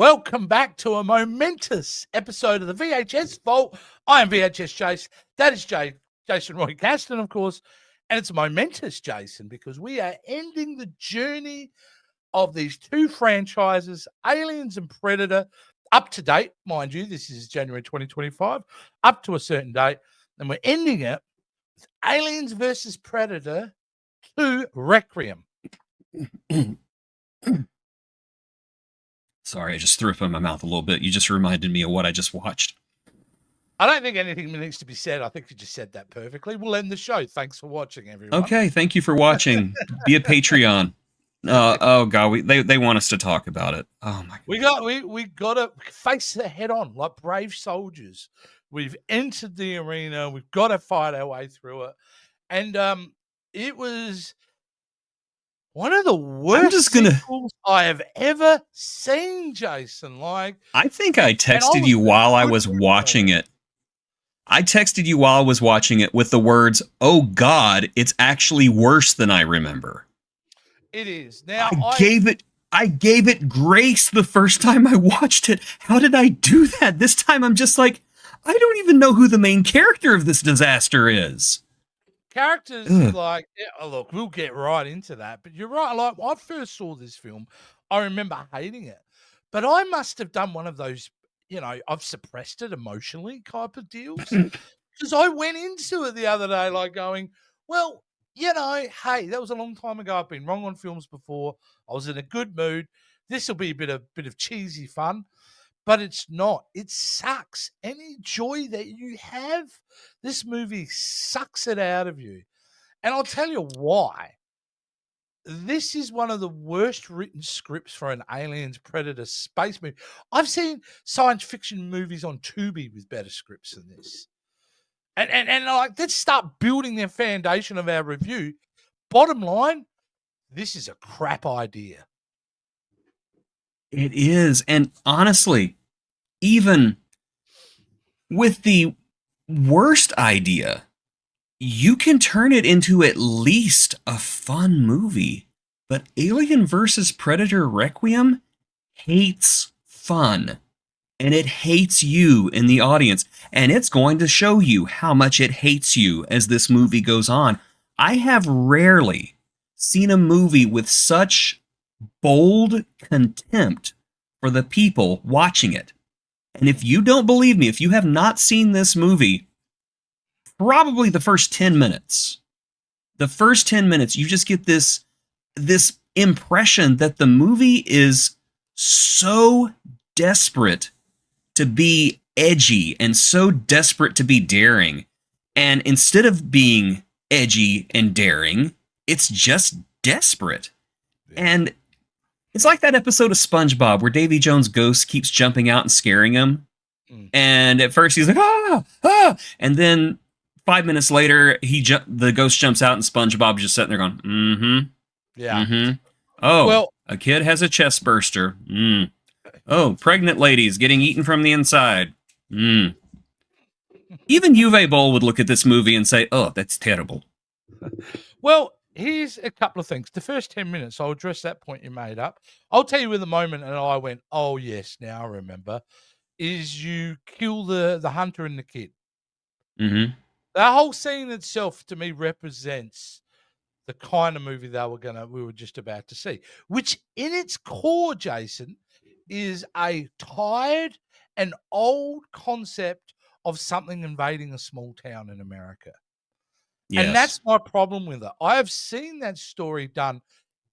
Welcome back to a momentous episode of the VHS Vault. I am VHS Chase. That is Jason Roy Caston, of course. And it's momentous, Jason, because we are ending the journey of these two franchises, Aliens and Predator, up to date. Mind you, this is January 2025, up to a certain date. And we're ending it with Aliens versus Predator 2 Requiem. Sorry, I just threw up in my mouth a little bit. You just reminded me of what I just watched. I don't think anything needs to be said. I think you just said that perfectly. We'll end the show. Thanks for watching, everyone. Okay, thank you for watching. Be a Patreon. Oh God, they want us to talk about it. Oh my God. We got to face it head on like brave soldiers. We've entered the arena. We've got to fight our way through it. And it was one of the worst sequels I have ever seen, Jason. Like, I think I texted you while I was watching it. I texted you while I was watching it with the words, "Oh God, it's actually worse than I remember." It is. Now I gave it grace the first time I watched it. How did I do that? This time I'm just like, I don't even know who the main character of this disaster is. Characters like, look, we'll get right into that. But you're right. Like, I first saw this film, I remember hating it. But I must have done one of those, I've suppressed it emotionally type of deals. Because I went into it the other day like going, well, hey, that was a long time ago. I've been wrong on films before. I was in a good mood. This will be a bit of cheesy fun. But it's not. It sucks. Any joy that you have, this movie sucks it out of you. And I'll tell you why. This is one of the worst written scripts for an Aliens Predator space movie. I've seen science fiction movies on Tubi with better scripts than this. And like, let's start building the foundation of our review. Bottom line, this is a crap idea. It is. And honestly, even with the worst idea, you can turn it into at least a fun movie. But Alien vs. Predator Requiem hates fun. And it hates you in the audience. And it's going to show you how much it hates you as this movie goes on. I have rarely seen a movie with such bold contempt for the people watching it. And if you don't believe me, if you have not seen this movie, probably the first 10 minutes, you just get this impression that the movie is so desperate to be edgy and so desperate to be daring. And instead of being edgy and daring, it's just desperate. And it's like that episode of SpongeBob where Davy Jones' ghost keeps jumping out and scaring him. And at first he's like, ah! And then 5 minutes later, the ghost jumps out and SpongeBob's just sitting there going, mm-hmm. Yeah. Mm-hmm. Oh, well, a kid has a chest burster. Oh, pregnant ladies getting eaten from the inside. Even Uwe Boll would look at this movie and say, oh, that's terrible. Well, here's a couple of things. The first 10 minutes, I'll address that point you made up. I'll tell you in the moment, and I went, oh, yes, now I remember, is you kill the hunter and the kid. Mm-hmm. That whole scene itself, to me, represents the kind of movie we were just about to see, which in its core, Jason, is a tired and old concept of something invading a small town in America. Yes. And that's my problem with it. I have seen that story done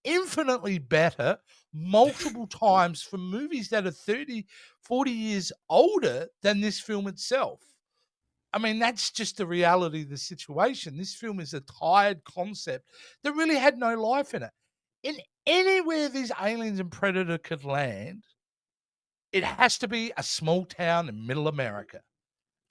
infinitely better multiple times for movies that are 30, 40 years older than this film itself. I mean, that's just the reality of the situation. This film is a tired concept that really had no life in it. In anywhere these aliens and Predator could land, it has to be a small town in middle America.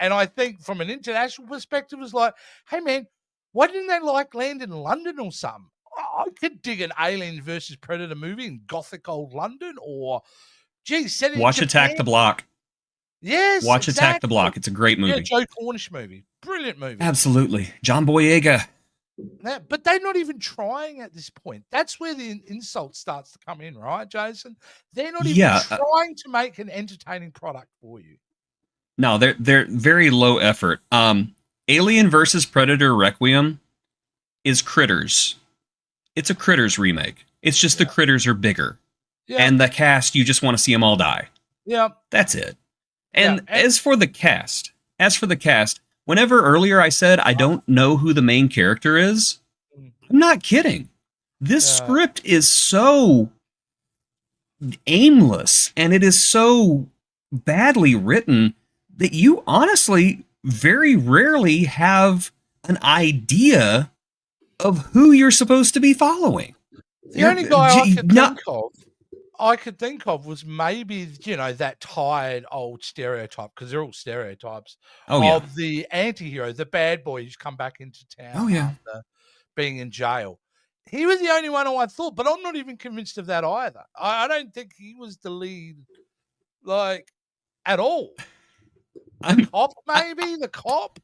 And I think from an international perspective, it's like, hey, man, why didn't they land in London or something? I could dig an Alien versus Predator movie in gothic old London, or, set it Watch in Japan. Attack the Block. Yes, Watch Attack the Block. It's a great movie. Yeah, Joe Cornish movie. Brilliant movie. Absolutely. John Boyega. But they're not even trying at this point. That's where the insult starts to come in, right, Jason? They're not even Yeah, trying to make an entertaining product for you. no, they're very low effort. Alien versus Predator Requiem is Critters. It's a Critters remake. It's just the critters are bigger. Yeah. And the cast, you just want to see them all die. Yeah. That's it. Yeah, And as for the cast, whenever earlier I said I don't know who the main character is, I'm not kidding. This script is so aimless and it is so badly written that you honestly very rarely have an idea of who you're supposed to be following. The only guy I could think of was maybe, that tired old stereotype, because they're all stereotypes, of the anti-hero, the bad boy who's come back into town after being in jail. He was the only one who I thought, but I'm not even convinced of that either. I don't think he was the lead, at all. The cop?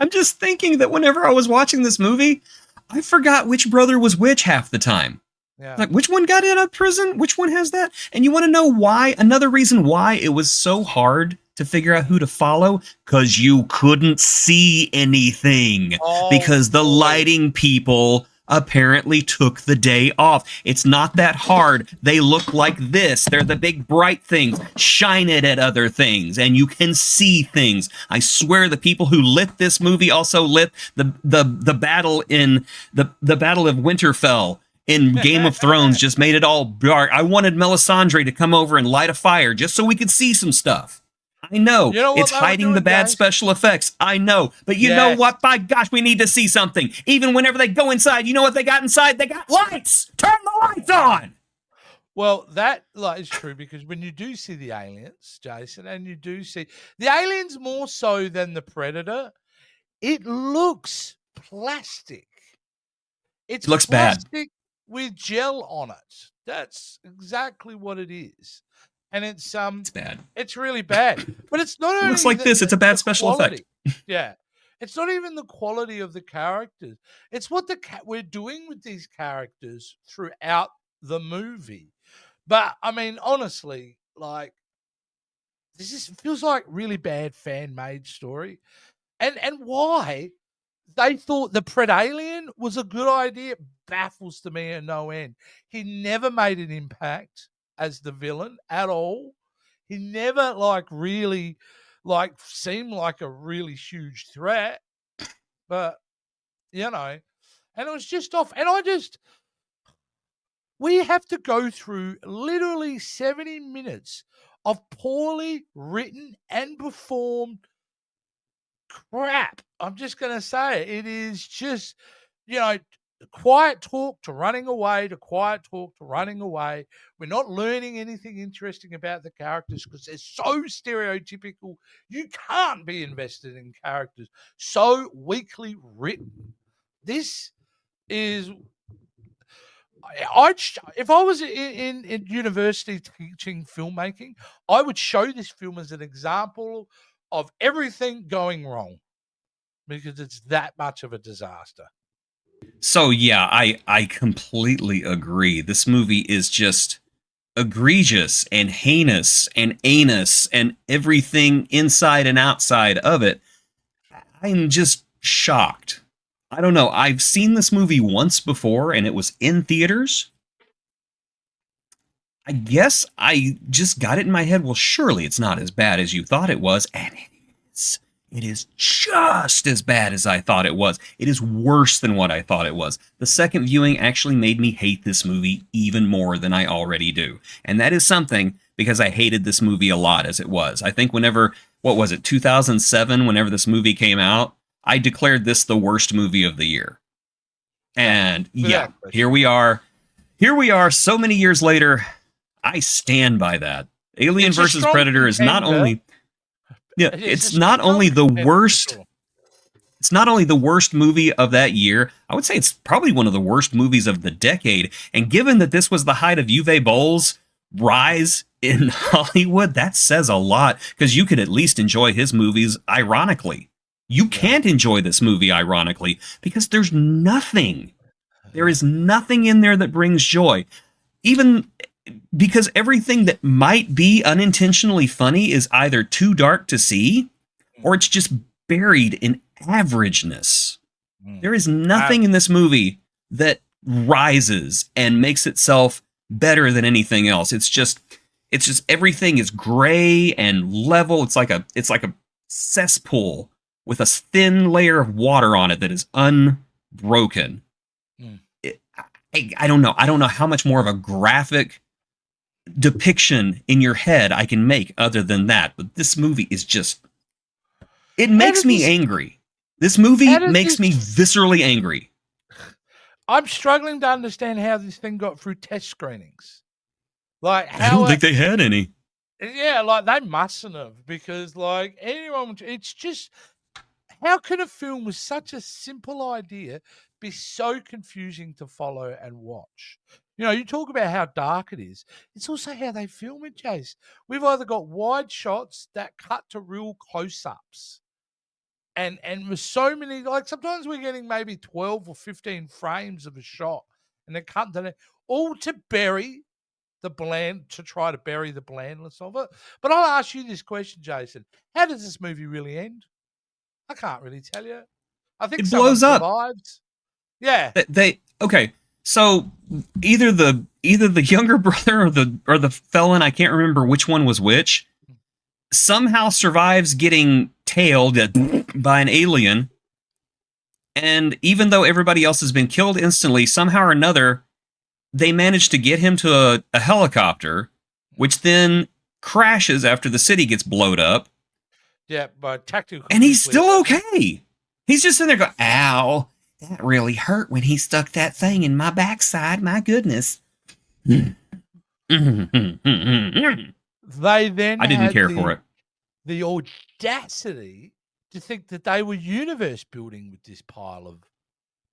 I'm just thinking that whenever I was watching this movie, I forgot which brother was which half the time. Yeah. Like, which one got out of prison? Which one has that? And you want to know why? Another reason why it was so hard to figure out who to follow? Because you couldn't see anything. Because the lighting people apparently took the day off. It's not that hard. They look like this. They're the big bright things. Shine it at other things, and you can see things. I swear the people who lit this movie also lit the battle in the Battle of Winterfell in Game of Thrones. Just made it all dark. I wanted Melisandre to come over and light a fire just so we could see some stuff. I know, it's hiding the bad special effects. I know. But you know what? By gosh, we need to see something. Even whenever they go inside, you know what they got inside? They got lights! Turn the lights on! Well, that is true, because when you do see the aliens, Jason, and you do see the aliens more so than the Predator, it looks plastic. It looks plastic bad with gel on it. That's exactly what it is. And it's bad. It's really bad. But it's not only it looks like this. It's a bad special quality. effect. Yeah. It's not even the quality of the characters. It's what we're doing with these characters throughout the movie. But I mean, honestly, this feels like really bad fan-made story. And why they thought the Predalien was a good idea baffles to me at no end. He never made an impact as the villain at all. He never really seemed like a really huge threat. But and it was just off. And we have to go through literally 70 minutes of poorly written and performed crap. I'm just going to say it is just, quiet talk to running away to quiet talk to running away. We're not learning anything interesting about the characters because they're so stereotypical. You can't be invested in characters so weakly written. This is... if I was in university teaching filmmaking, I would show this film as an example of everything going wrong, because it's that much of a disaster. So yeah, I completely agree. This movie is just egregious and heinous and anus and everything inside and outside of it. I'm just shocked. I don't know. I've seen this movie once before and it was in theaters. I guess I just got it in my head. Well, surely it's not as bad as you thought it was. And it is. It is just as bad as I thought it was. It is worse than what I thought it was. The second viewing actually made me hate this movie even more than I already do. And that is something, because I hated this movie a lot as it was. I think whenever, 2007, whenever this movie came out, I declared this the worst movie of the year. And yeah, here we are. Here we are so many years later. I stand by that. Alien vs. Predator is not only... Yeah, it's not only the worst. It's not only the worst movie of that year. I would say it's probably one of the worst movies of the decade. And given that this was the height of Uwe Boll's rise in Hollywood, that says a lot, because you could at least enjoy his movies ironically. You can't enjoy this movie, ironically, because there's nothing. There is nothing in there that brings joy. Even because everything that might be unintentionally funny is either too dark to see or it's just buried in averageness. There is nothing in this movie that rises and makes itself better than anything else. It's just everything is gray and level. It's like a cesspool with a thin layer of water on it that is unbroken. I don't know. I don't know how much more of a graphic depiction in your head I can make other than that. But this movie is just, it makes me angry. This movie makes me viscerally angry. I'm struggling to understand how this thing got through test screenings. Like, how I don't think they had any. Yeah, like they mustn't have, because like anyone, it's just, how can a film with such a simple idea be so confusing to follow and watch? You know, you talk about how dark it is. It's also how they film it, Jace. We've either got wide shots that cut to real close-ups. And with so many, like sometimes we're getting maybe 12 or 15 frames of a shot and then cut to all to bury the bland, to try to bury the blandness of it. But I'll ask you this question, Jason. How does this movie really end? I can't really tell you. I think it someone blows up. survives. Yeah. Okay. So either the younger brother or the felon, I can't remember which one was which, somehow survives getting tailed by an alien. And even though everybody else has been killed instantly, somehow or another, they manage to get him to a helicopter, which then crashes after the city gets blowed up. Yeah, but tactical. And he's still okay. He's just in there going, ow, that really hurt when he stuck that thing in my backside. My goodness. They then I didn't care for it. The audacity to think that they were universe building with this pile of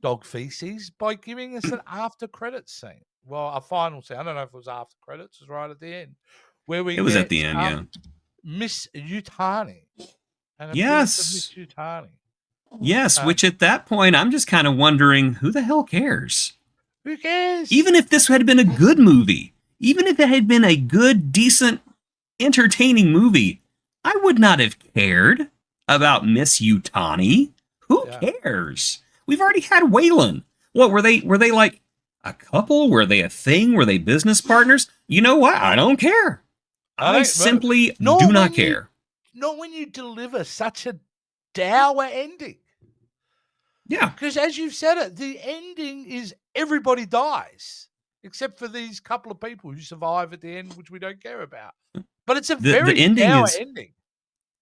dog feces by giving us an after credits scene. Well, a final scene. I don't know if it was after credits. It was right at the end, where we was at the end, yeah. Miss Yutani. Yes. Miss Yutani. Yes, which at that point I'm just kind of wondering, who the hell cares? Who cares? Even if this had been a good movie, even if it had been a good, decent, entertaining movie, I would not have cared about Miss Yutani. Who cares? We've already had Waylon. What were they like a couple? Were they a thing? Were they business partners? You know what? I don't care. I simply do not care. Not when you deliver such a dour ending. Yeah. Because as you've said it, the ending is everybody dies, except for these couple of people who survive at the end, which we don't care about. But it's a very dour ending.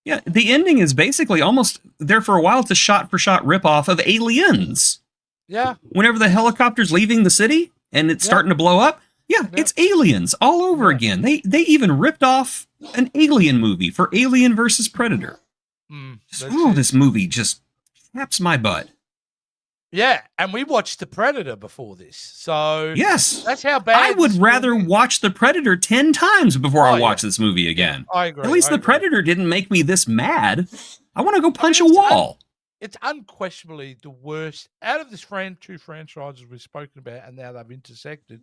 Yeah, the ending is basically almost there for a while. It's a shot-for-shot ripoff of Aliens. Yeah. Whenever the helicopter's leaving the city and it's starting to blow up, it's Aliens all over again. They even ripped off an Alien movie for Alien versus Predator. This movie just chaps my butt. Yeah, and we watched The Predator before this, so yes, that's how bad. I would rather watch The Predator 10 times before I watch this movie again. I agree. At least The Predator didn't make me this mad. I want to go punch a wall. It's unquestionably the worst out of this two franchises we've spoken about, and now they've intersected.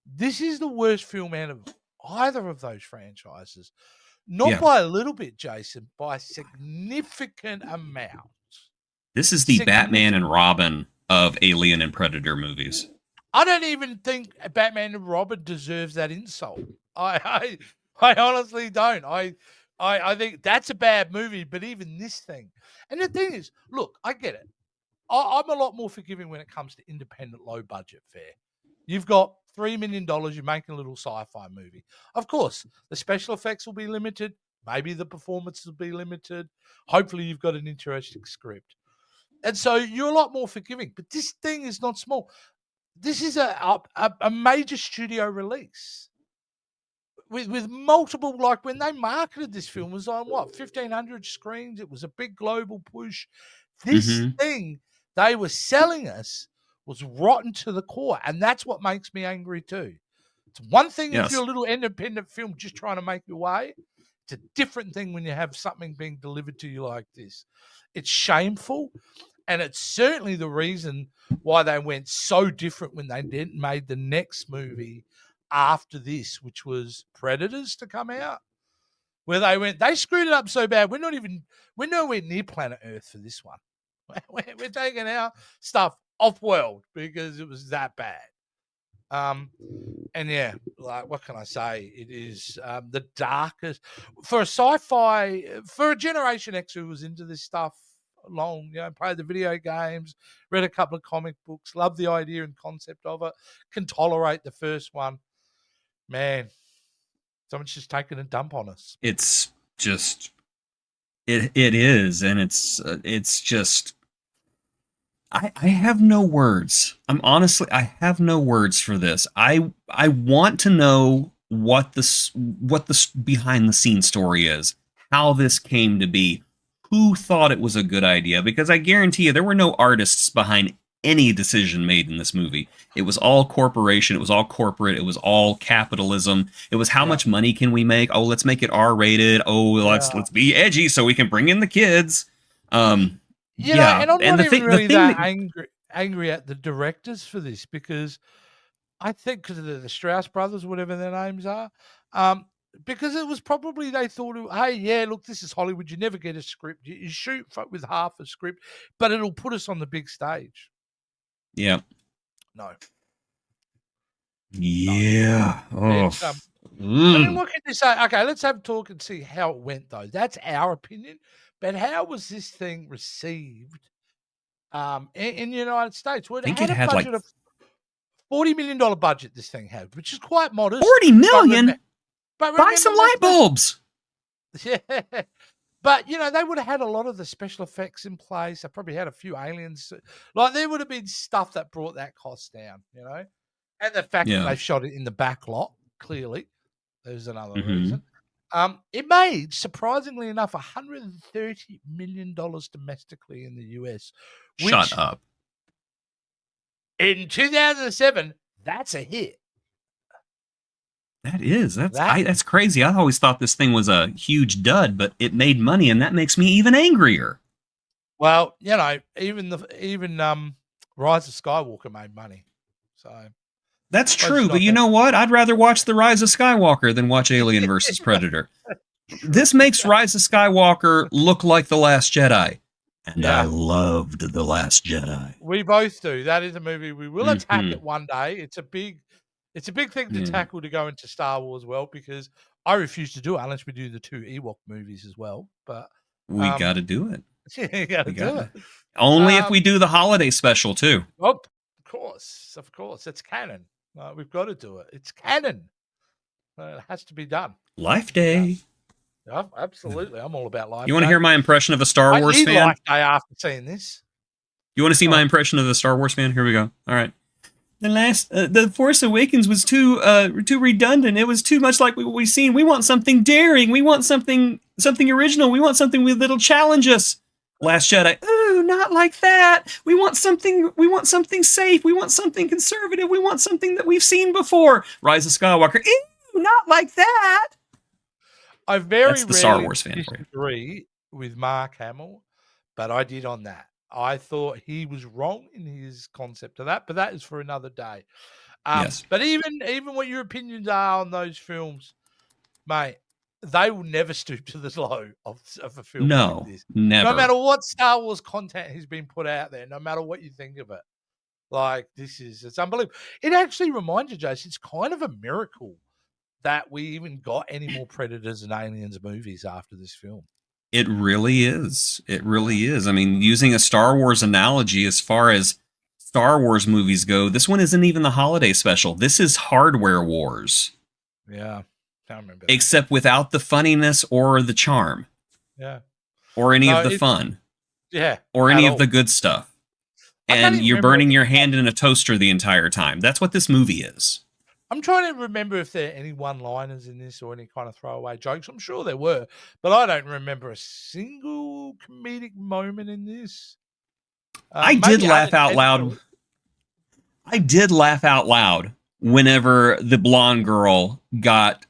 This is the worst film out of either of those franchises. Not by a little bit, Jason, by a significant amount. This is the Batman and Robin of Alien and Predator movies. I don't even think Batman and Robin deserves that insult. I honestly don't. I think that's a bad movie, but even this thing. And the thing is, look, I get it. I'm a lot more forgiving when it comes to independent, low-budget fare. You've got $3 million, you're making a little sci-fi movie. Of course, the special effects will be limited. Maybe the performances will be limited. Hopefully, you've got an interesting script. And so you're a lot more forgiving. But this thing is not small. This is a major studio release. With multiple, like when they marketed this film, it was on 1,500 screens. It was a big global push. This thing they were selling us was rotten to the core. And that's what makes me angry too. It's one thing if you're a little independent film just trying to make your way. It's a different thing when you have something being delivered to you like this. It's shameful, and it's certainly the reason why they went so different when they made the next movie after this, which was Predators to come out, where they screwed it up so bad. We're nowhere near planet Earth for this one. We're taking our stuff off world because it was that bad. And yeah, like, what can I say? It is the darkest for a sci-fi, for a Generation X who was into this stuff long, played the video games, read a couple of comic books, loved the idea and concept of it, can tolerate the first one. Man, someone's just taking a dump on us. It's just, it is, and it's just, I have no words. I have no words for this. I want to know what the behind the scenes story is, how this came to be, who thought it was a good idea, because I guarantee you there were no artists behind any decision made in this movie. It was all corporation, it was all corporate, it was all capitalism. It was how much money can we make? Oh, let's make it R-rated. Oh, let's be edgy so we can bring in the kids. And I'm not even really that angry at the directors for this, because I think because of the Strauss brothers, whatever their names are, because it was probably they thought, hey, yeah, look, this is Hollywood. You never get a script. You shoot with half a script, but it'll put us on the big stage. Yeah. No. Yeah. No. I mean, what can you say? Okay, let's have a talk and see how it went, though. That's our opinion. But how was this thing received in the United States? Well, I think it had like of $40 million budget. This thing had, which is quite modest. $40 million. But buy some light bulbs. Yeah, but they would have had a lot of the special effects in place. They probably had a few aliens. Like, there would have been stuff that brought that cost down. And the fact that they shot it in the back lot, clearly, there's another reason. It made, surprisingly enough, $130 million domestically in the US. Shut up. In 2007, that's a hit. That is. That's crazy. I always thought this thing was a huge dud, but it made money, and that makes me even angrier. Well, even Rise of Skywalker made money. So that's true, but you know what? I'd rather watch The Rise of Skywalker than watch Alien versus Predator. This makes Rise of Skywalker look like The Last Jedi. And I loved The Last Jedi. We both do. That is a movie we will attack it one day. It's a big thing to tackle, to go into Star Wars world, because I refuse to do it unless we do the 2 Ewok movies as well. But we got to do it. You got to do it. Only if we do the holiday special too. Oh, of course, it's canon. We've got to do it. It's canon. It has to be done. Life Day. Absolutely. I'm all about Life Day. You want to hear my impression of a Star Wars fan? Life Day after seeing this. You want to see my impression of the Star Wars fan? Here we go. All right. The Force Awakens was too redundant. It was too much like what we've seen. We want something daring. We want something original. We want something that'll challenge us. Last Jedi. Ooh, not like that. We want something safe. We want something conservative. We want something that we've seen before. Rise of Skywalker. Ew, not like that. I very rarely Star Wars fan disagree with Mark Hamill, but I did on that. I thought he was wrong in his concept of that, but that is for another day. Yes. But even what your opinions are on those films, mate, they will never stoop to the low of a film like this. Never. No matter what Star Wars content has been put out there, no matter what you think of it. Like, it's unbelievable. It actually reminds you, Jason, it's kind of a miracle that we even got any more Predators and Aliens movies after this film. It really is. It really is. I mean, using a Star Wars analogy, as far as Star Wars movies go, this one isn't even the holiday special. This is Hardware Wars. Yeah. I remember. Except without the funniness or the charm. Yeah. Or any of the fun. Yeah. Or any of the good stuff. And you're burning your hand in a toaster the entire time. That's what this movie is. I'm trying to remember if there are any one-liners in this or any kind of throwaway jokes. I'm sure there were, but I don't remember a single comedic moment in this. I did laugh out loud. I did laugh out loud whenever the blonde girl got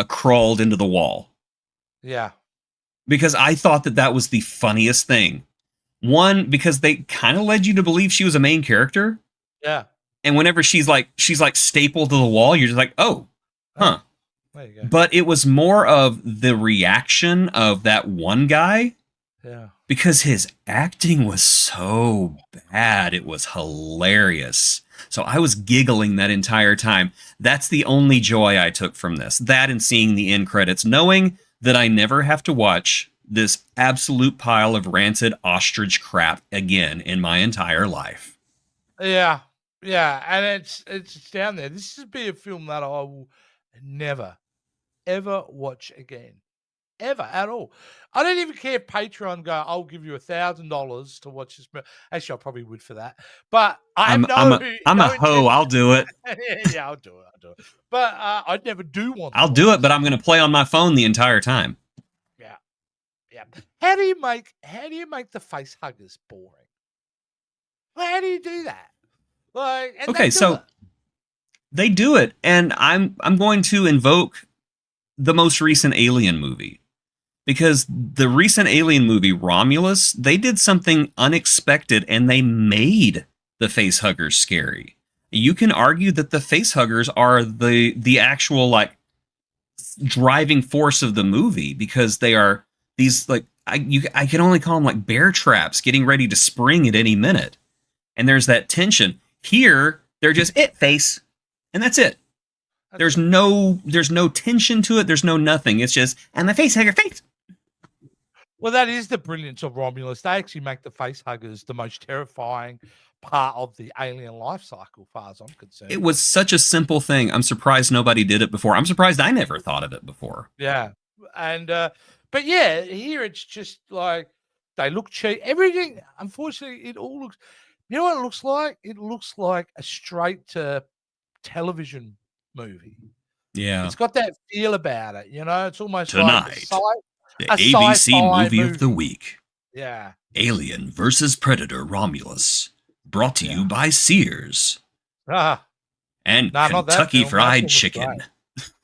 crawled into the wall. Yeah. because I thought that was the funniest thing. One, because they kind of led you to believe she was a main character, Yeah. and whenever she's like stapled to the wall, you're just like, oh, Oh, huh. there you go. But it was more of the reaction of that one guy, Yeah. because his acting was so bad. It was hilarious. So I was giggling that entire time. That's the only joy I took from this. That and seeing the end credits, knowing that I never have to watch this absolute pile of rancid ostrich crap again in my entire life. Yeah. Yeah. And it's down there. This would be a film that I will never, ever watch again. Ever at all. I don't even care if Patron go, I'll give you $1,000 to watch this. Actually, I probably would for that. But I have I'm a no hoe. I'll intention. do it. Yeah, I'll do it. I'll do it. But I'd never do want to I'll watch do it, this. but I'm going to play on my phone the entire time. Yeah. Yeah. How do you make the face huggers boring? Well, how do you do that? Like, and they Okay, do so it. they do it, and I'm going to invoke the most recent Alien movie, because the recent Alien movie, Romulus, they did something unexpected and they made the face huggers scary. You can argue that the face huggers are the actual like driving force of the movie, because they are these like I can only call them like bear traps getting ready to spring at any minute. And there's that tension. Here, they're just face, and that's it. There's no tension to it. There's no nothing. It's just, and the face hugger face. Well, that is the brilliance of Romulus. They actually make the face huggers the most terrifying part of the alien life cycle, as far as I'm concerned. It was such a simple thing. I'm surprised nobody did it before. I'm surprised I never thought of it before. Yeah. And but yeah, here it's just like they look cheap. Everything, unfortunately, it all looks, you know what it looks like? It looks like a straight to television movie. Yeah. It's got that feel about it, you know. It's almost Tonight, like the ABC movie of the movie. week. Yeah. Alien versus Predator Romulus. Brought to you Yeah. by Sears. Ah, And no, not that Kentucky film. That Fried film was Chicken. great.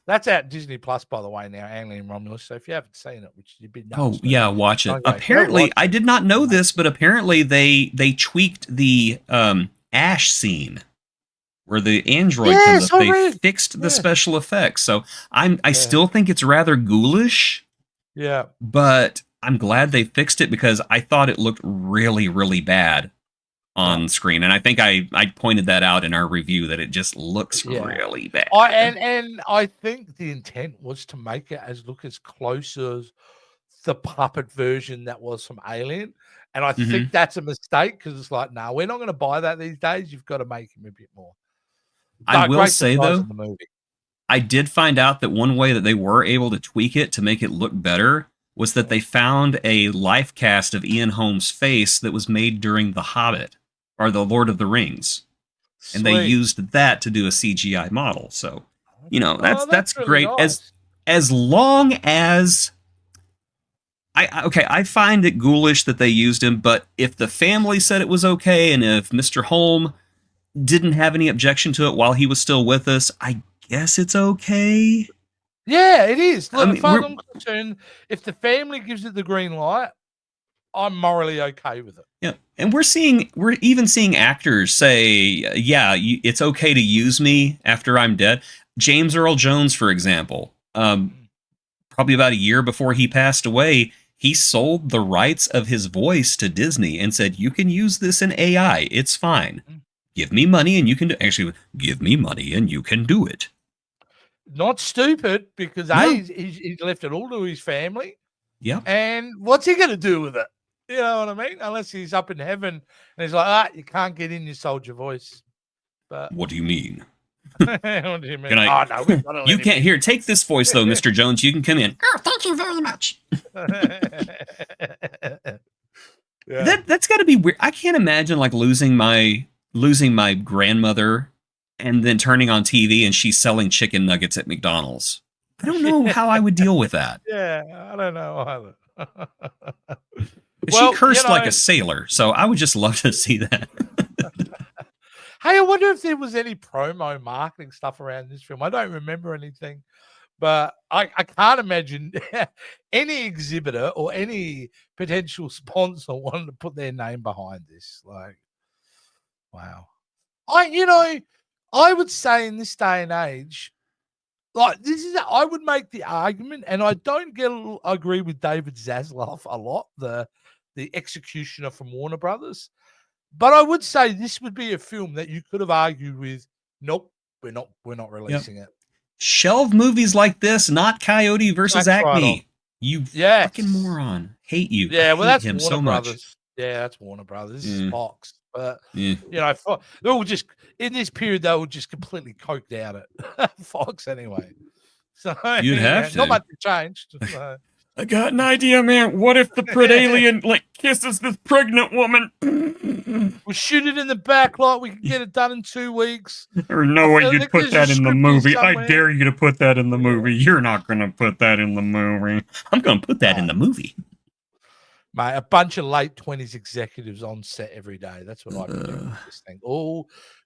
That's at Disney Plus, by the way, now, Alien Romulus. So if you haven't seen it, which you've been Oh, yeah, watch it. Okay, go Apparently, watch I it. did not know this, but apparently they tweaked the Ash scene where the android Yes, comes up. I They read. fixed the Yeah. special effects. So I Yeah. still think it's rather ghoulish, Yeah. but I'm glad they fixed it, because I thought it looked really, really bad on screen. And I think I pointed that out in our review, that it just looks really bad. And I think the intent was to make it look as close as the puppet version that was from Alien. And I think that's a mistake, because it's like, no, we're not going to buy that these days. You've got to make him a bit more. I will great say, surprise though, in the movie. I did find out that one way that they were able to tweak it to make it look better was that they found a life cast of Ian Holmes' face that was made during The Hobbit or The Lord of the Rings. And they Sweet. used that to do a CGI model. So, you know, Oh, that's really great. nice. As long as I find it ghoulish that they used him, but if the family said it was okay, and if Mr. Holm didn't have any objection to it while he was still with us, I guess it's okay. Yeah, it is. Look, I mean, as far as I'm concerned, if the family gives it the green light, I'm morally okay with it. Yeah, and we're even seeing actors say, "Yeah, it's okay to use me after I'm dead." James Earl Jones, for example, probably about a year before he passed away, he sold the rights of his voice to Disney and said, "You can use this in AI. It's fine. Give me money and you can give me money and you can do it." Not stupid, because he's left it all to his family. Yep. And what's he going to do with it? You know what I mean? Unless he's up in heaven and he's like, you can't get in, you sold your voice. But what do you mean? What do you mean? Can I, no, we've got to let you him can't in. hear. Take this voice though, Mr. Jones. You can come in. Oh, thank you very much. Yeah. That's got to be weird. I can't imagine like losing my grandmother and then turning on TV and she's selling chicken nuggets at McDonald's. I don't know how I would deal with that. Yeah, I don't know either. She cursed like a sailor, so I would just love to see that. Hey, I wonder if there was any promo marketing stuff around this film. I don't remember anything, But I can't imagine any exhibitor or any potential sponsor wanting to put their name behind this. Like, wow. I would say in this day and age, like I would make the argument, and I don't agree with David Zaslav a lot, the executioner from Warner Brothers, but I would say this would be a film that you could have argued with. Nope, we're not releasing it. Shelve movies like this, not Coyote versus That's right Acme. on. You Yes. fucking moron. Hate you. Yeah, well, that's him Warner so Brothers. much. Yeah, that's Warner Brothers. This is Fox. But, Yeah. you know, they're all just, in this period, they were just completely coked out at Fox anyway. So, You'd have to. Not much changed. So. I got an idea, man. What if the pred alien, like, kisses this pregnant woman? We'll shoot it in the back lot. We can get it done in 2 weeks. Or no way you'd put that in the movie. I dare you to put that in the movie. You're not going to put that in the movie. I'm going to put that in the movie. Mate, a bunch of late 20s executives on set every day. That's what I do with this thing.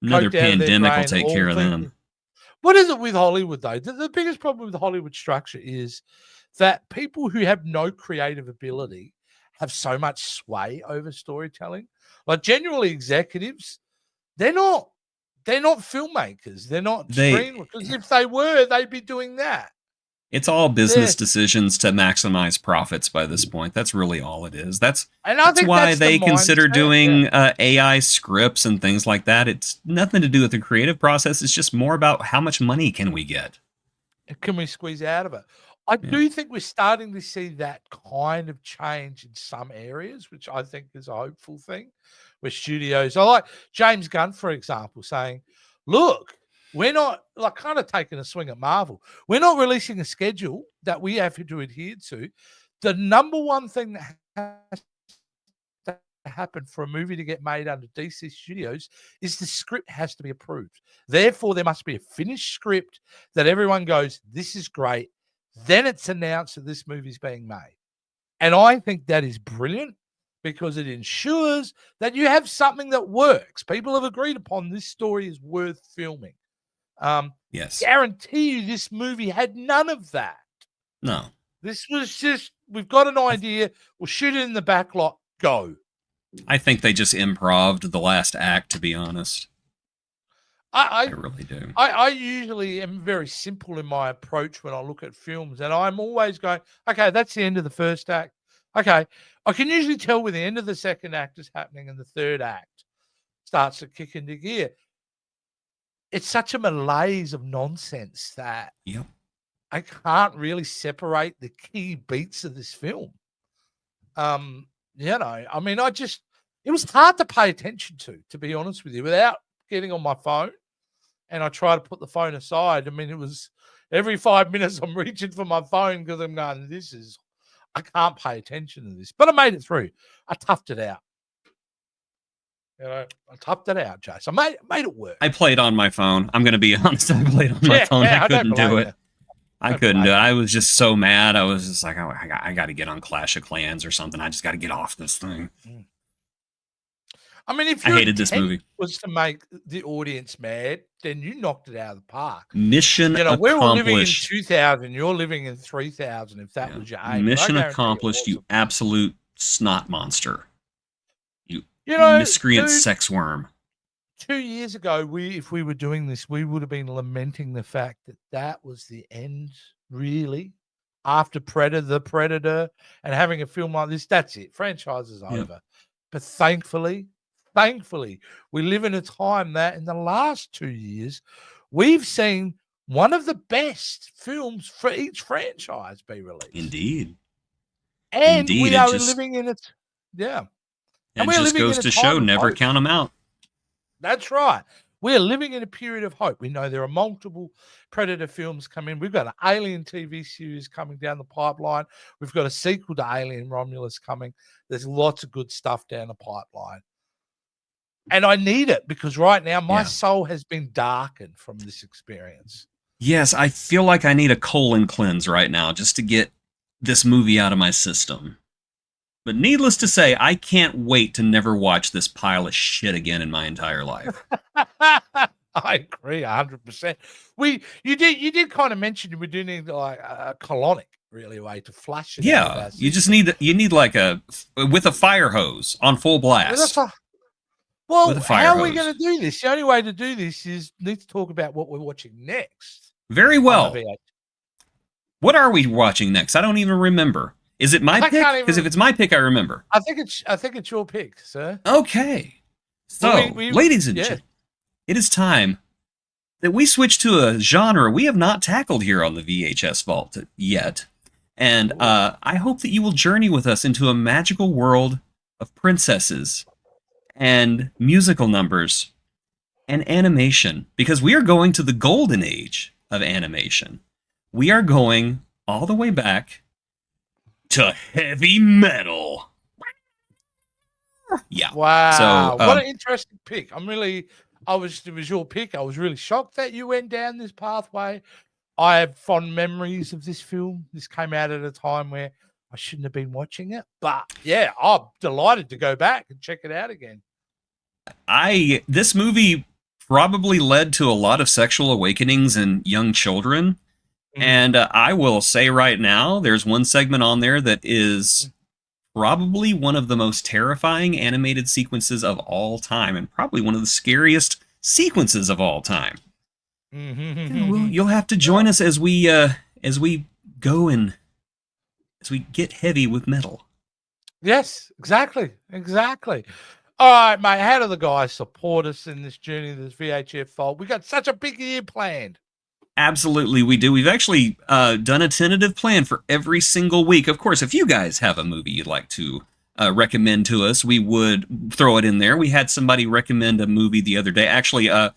Another pandemic will take care of them. What is it with Hollywood, though? The biggest problem with Hollywood structure is that people who have no creative ability have so much sway over storytelling. Like, generally, executives, they're not filmmakers. They're not screenwriters. Because if they were, they'd be doing that. It's all business decisions to maximize profits by this point. That's really all it is. That's why they consider doing AI scripts and things like that. It's nothing to do with the creative process. It's just more about how much money can we get. Can we squeeze out of it? I do think we're starting to see that kind of change in some areas, which I think is a hopeful thing. Where studios, I like James Gunn, for example, saying, look, we're not, like, kind of taking a swing at Marvel. We're not releasing a schedule that we have to adhere to. The number one thing that has to happen for a movie to get made under DC Studios is the script has to be approved. Therefore, there must be a finished script that everyone goes, this is great. Then it's announced that this movie is being made. And I think that is brilliant because it ensures that you have something that works. People have agreed upon this story is worth filming. Yes. Guarantee you this movie had none of that. No. This was just, we've got an idea, we'll shoot it in the back lot, go. I think they just improv'd the last act, to be honest. I really do. I usually am very simple in my approach when I look at films, and I'm always going, okay, that's the end of the first act. Okay, I can usually tell when the end of the second act is happening and the third act starts to kick into gear. It's such a malaise of nonsense that I can't really separate the key beats of this film. I mean, it was hard to pay attention to be honest with you, without getting on my phone. And I try to put the phone aside. I mean, it was every 5 minutes I'm reaching for my phone because I'm going, I can't pay attention to this. But I made it through. I toughed it out. I toughed it out, Jace. I made it work. I played on my phone. I'm going to be honest. I played on my phone. I couldn't do it. I couldn't do it. I was just so mad. I was just like, I got to get on Clash of Clans or something. I just got to get off this thing. I mean, if your intent was to make the audience mad, then you knocked it out of the park. Mission accomplished. We're all living in 2000. You're living in 3000. If that was your aim, mission accomplished. You absolute snot monster. You miscreant sex worm. 2 years ago, if we were doing this, we would have been lamenting the fact that was the end, really. After Predator, and having a film like this, that's it. Franchise is over. But thankfully, we live in a time that in the last 2 years, we've seen one of the best films for each franchise be released. Indeed. And we are living in it. Yeah. And it just goes to show, never count them out. That's right. We're living in a period of hope. We know there are multiple Predator films coming. We've got an Alien TV series coming down the pipeline. We've got a sequel to Alien Romulus coming. There's lots of good stuff down the pipeline. And I need it because right now my soul has been darkened from this experience. Yes, I feel like I need a colon cleanse right now just to get this movie out of my system. But needless to say, I can't wait to never watch this pile of shit again in my entire life. I agree 100%. You did kind of mention we do need like a colonic really way to flush it out of Yeah, our you just system. need like a with a fire hose on full Well, that's blast a- with a well, fire how are we hose. going to do this? The only way to do this is need to talk about what we're watching next Very on the well. VH. What are we watching next? I don't even remember. Is it my I pick? can't Because if even. it's my pick, I remember. I think it's your pick, sir. Okay. Well, So, ladies and yeah. gentlemen, it is time that we switch to a genre we have not tackled here on the VHS Vault yet. And I hope that you will journey with us into a magical world of princesses and musical numbers and animation, because we are going to the golden age of animation. We are going all the way back to heavy metal. Yeah. Wow, So, what an interesting pick. It was your pick. I was really shocked that you went down this pathway. I have fond memories of this film. This came out at a time where I shouldn't have been watching it. But yeah, I'm delighted to go back and check it out again. this movie probably led to a lot of sexual awakenings in young children. And I will say right now, there's one segment on there that is probably one of the most terrifying animated sequences of all time, and probably one of the scariest sequences of all time. Yeah, well, you'll have to join us as we go and as we get heavy with metal. Yes, exactly. All right, mate. How do the guys support us in this journey, this VHF Vault? We got such a big year planned. Absolutely, we do. We've actually done a tentative plan for every single week. Of course, if you guys have a movie you'd like to recommend to us, we would throw it in there. We had somebody recommend a movie the other day. Actually, I'm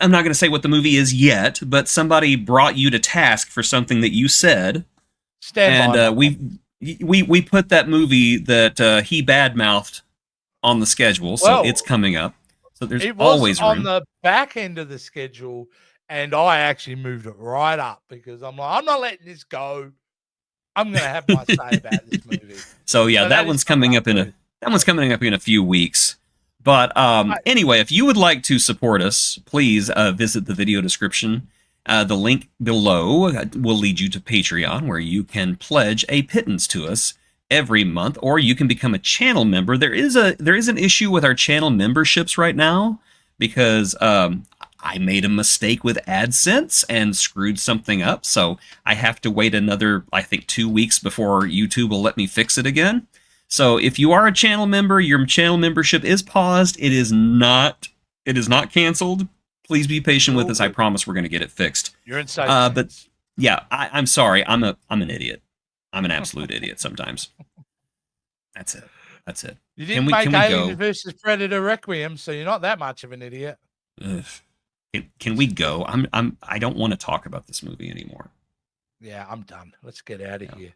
not going to say what the movie is yet, but somebody brought you to task for something that you said. Stand by. And we put that movie that he badmouthed on the schedule, so it's coming up. So there's always room. On the back end of the schedule. And I actually moved it right up because I'm like, I'm not letting this go. I'm going to have my say about this movie. So yeah, that one's coming up in a few weeks. But anyway, if you would like to support us, please visit the video description. The link below will lead you to Patreon, where you can pledge a pittance to us every month, or you can become a channel member. There is an issue with our channel memberships right now because I made a mistake with AdSense and screwed something up, so I have to wait another, I think, 2 weeks before YouTube will let me fix it again. So if you are a channel member, your channel membership is paused. It is not canceled. Please be patient with us. I promise we're going to get it fixed. You're inside. But yeah, I'm sorry. I'm an idiot. I'm an absolute idiot sometimes. That's it. You didn't make Alien versus Predator Requiem, so you're not that much of an idiot. Ugh. Can we go? I don't want to talk about this movie anymore. Yeah, I'm done. Let's get out of here.